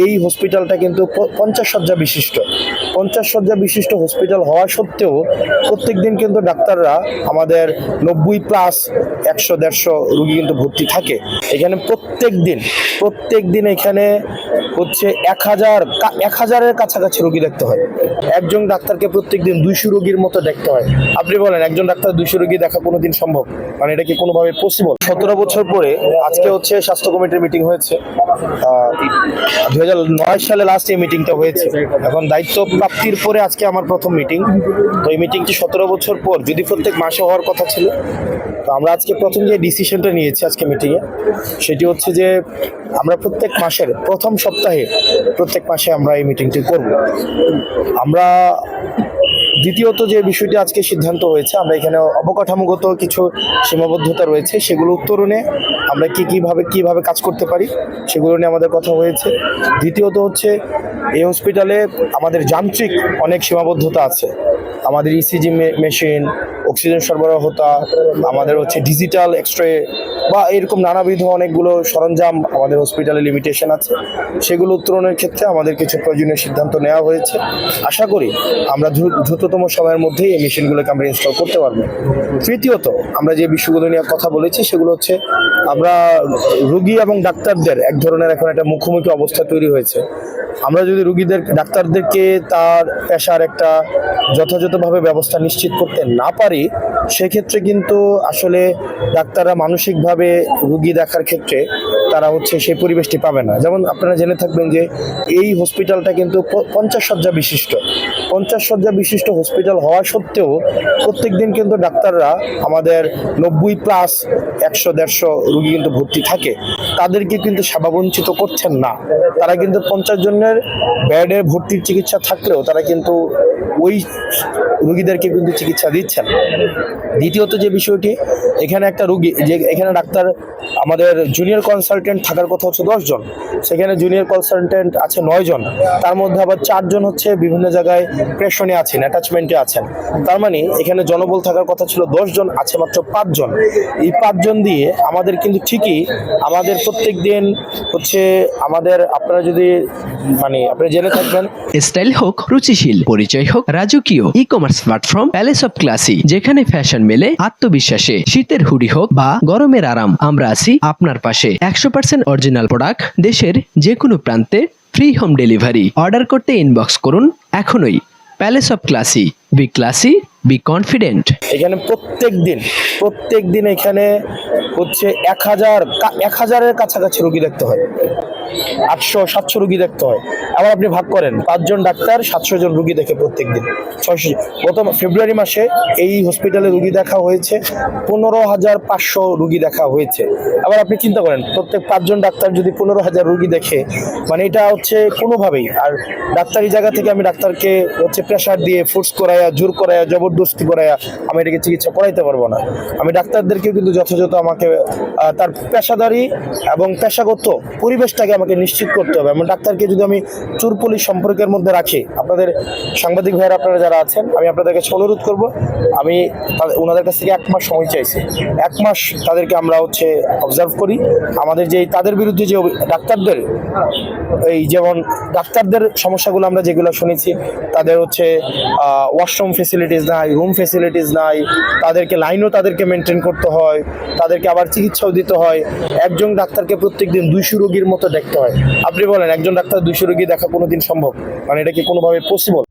এই হসপিটালটা কিন্তু 50 শয্যা বিশিষ্ট হসপিটাল হওয়া সত্ত্বেও প্রত্যেক দিন কিন্তু ডাক্তাররা আমাদের 90+ 100-150 রোগী কিন্তু ভর্তি থাকে এখানে প্রত্যেক দিন এখানে হচ্ছে 1000-এর কাছাকাছি রোগী দেখতে হয়। একজন ডাক্তারকে প্রত্যেক দিন 200 রোগীর মতো দেখতে হয়। আপনি বলেন একজন ডাক্তার 200 রোগী দেখা কোনোদিন সম্ভব? মানে এটা কি কোনোভাবে পসিবল? 17 বছর পরে আজকে হচ্ছে স্বাস্থ্য কমিটির মিটিং হয়েছে। 2009 সালে লাস্ট এই মিটিংটা হয়েছে। এখন দায়িত্ব প্রাপ্তির পরে আজকে আমার প্রথম মিটিং। তো এই মিটিংটি 17 বছর পর যদি প্রত্যেক মাসে হওয়ার কথা ছিল, তো আমরা আজকে প্রথম যে ডিসিশনটা নিয়েছি আজকে মিটিংয়ে সেটি হচ্ছে যে আমরা প্রত্যেক মাসের প্রথম সপ্তাহে প্রত্যেক মাসে আমরা এই মিটিংটি করব। আমরা দ্বিতীয়ত যে বিষয়টি আজকে সিদ্ধান্ত হয়েছে, আমরা এখানে অবকাঠামোগত কিছু সীমাবদ্ধতা রয়েছে, সেগুলো উত্তরণে আমরা কিভাবে কাজ করতে পারি সেগুলো নিয়ে আমাদের কথা হয়েছে। দ্বিতীয়ত হচ্ছে এই হসপিটালে আমাদের যান্ত্রিক অনেক সীমাবদ্ধতা আছে। আমাদের ইসিজি মেশিন, অক্সিজেন সরবরাহতা, আমাদের হচ্ছে ডিজিটাল এক্সরে বা এরকম নানাবিধ অনেকগুলো সরঞ্জাম আমাদের হসপিটালে লিমিটেশন আছে। সেগুলো উত্তরণের ক্ষেত্রে আমাদের কিছু প্রয়োজনীয় সিদ্ধান্ত নেওয়া হয়েছে। আশা করি আমরা দ্রুততম সময়ের মধ্যেই এই মেশিনগুলোকে আমরা ইনস্টল করতে পারবো। তৃতীয়ত আমরা যে বিষয়গুলো নিয়ে কথা বলেছি সেগুলো হচ্ছে আমরা রোগী এবং ডাক্তারদের এক ধরনের এখন একটা মুখোমুখি অবস্থা তৈরি হয়েছে। আমরা যদি ডাক্তারদেরকে তার পেশার একটা যথাযথভাবে ব্যবস্থা নিশ্চিত করতে না পারি, সেক্ষেত্রে কিন্তু আসলে ডাক্তাররা মানসিকভাবে রোগী দেখার ক্ষেত্রে তারা হচ্ছে সেই পরিবেশটি পাবে না। যেমন আপনারা জেনে থাকবেন যে এই হসপিটালটা কিন্তু 50 শয্যা বিশিষ্ট হসপিটাল হওয়া সত্ত্বেও প্রত্যেক দিন কিন্তু ডাক্তাররা আমাদের 90+ 100-150 রোগী কিন্তু ভর্তি থাকে। তাদেরকে কিন্তু সেবা বঞ্চিত করছেন না। তারা কিন্তু 50 জনের বেডে ভর্তির চিকিৎসা থাকলেও তারা কিন্তু ওই রোগীদেরকে কিন্তু চিকিৎসা দিচ্ছেন। দ্বিতীয়ত যে বিষয়টি, এখানে একটা রোগী যে এখানে ডাক্তার আমাদের জুনিয়র কনসালটেন্ট থাকার কথা হচ্ছে 10 জন, সেখানে জুনিয়র কনসালটেন্ট আছে 9 জন। তার মধ্যে আবার 4 জন হচ্ছে বিভিন্ন জায়গায় প্রেশনে আছেন, অ্যাটাচমেন্টে আছেন। তার মানে এখানে জনবল থাকার কথা ছিল 10 জন, আছে মাত্র 5 জন। এই 5 জন দিয়ে আমাদের কিন্তু ঠিকই আমাদের প্রত্যেক দিন হচ্ছে আমাদের আপনারা যদি আপনি জেনে থাকবেন, স্টাইল হোক রুচিশীল, পরিচয় হোক রাজকীয়, ecommerce platform palace of classy, যেখানে ফ্যাশন মেলে আত্মবিশ্বাসে। শীতের হুডি হোক বা গরমের আরাম, আমরা আছি আপনার পাশে। 100% অরিজিনাল প্রোডাক্ট, দেশের যে কোনো প্রান্তে ফ্রি হোম ডেলিভারি। অর্ডার করতে ইনবক্স করুন এখনই। Palace of classy, B classy, be confident. এখানে প্রত্যেক দিন এখানে হচ্ছে 1000-এর কাছাকাছি রোগী দেখতে হয়, 800-700 রোগী দেখতে হয়। আবার আপনি ভাগ করেন 5 জন ডাক্তার 700 জন রোগী দেখে প্রত্যেক দিন। 600 গত ফেব্রুয়ারি মাসে এই হসপিটালে রোগী দেখা হয়েছে 15,500 রোগী দেখা হয়েছে। আবার আপনি চিন্তা করেন প্রত্যেক 5 জন ডাক্তার যদি 15,000 রোগী দেখে, মানে এটা হচ্ছে কোনোভাবেই। আর ডাক্তারি জায়গা থেকে আমি ডাক্তারকে হচ্ছে প্রেশার দিয়ে ফোর্স করাইয়া, জোর করাইয়া, জবরদস্তি করাইয়া আমি এটাকে চিকিৎসা করাইতে পারবো না। আমি ডাক্তারদেরকে কিন্তু যথাযথ আমাকে তার পেশাদারি এবং পেশাগত পরিবেশটাকে আমাকে নিশ্চিত করতে হবে। এবং ডাক্তারকে যদি আমি চোর-পুলিশ সম্পর্কের মধ্যে রাখি, আপনাদের সাংবাদিক ভাইয়েরা আপনারা যারা আছেন, আমি আপনাদের কাছে অনুরোধ করব, আমি ওনাদের কাছ থেকে 1 মাস সময় চাইছি। 1 মাস তাদেরকে আমরা হচ্ছে অবজার্ভ করি। আমাদের যে তাদের বিরুদ্ধে যে ডাক্তারদের যেমন ডাক্তারদের সমস্যাগুলো আমরা যেগুলো শুনেছি, তাদের হচ্ছে ওয়াশরুম ফেসিলিটিস নাই, রুম ফেসিলিটিস নাই, তাদেরকে মেনটেন করতে হয়, তাদেরকে আবার চিকিৎসাও দিতে হয়। একজন ডাক্তারকে প্রত্যেক দিন 200 রোগীর মতো দেখতে হয়। আপনি বলেন একজন ডাক্তার 200 রোগী দেখা কোনোদিন সম্ভব? মানে এটা কি কোনোভাবে পসিবল?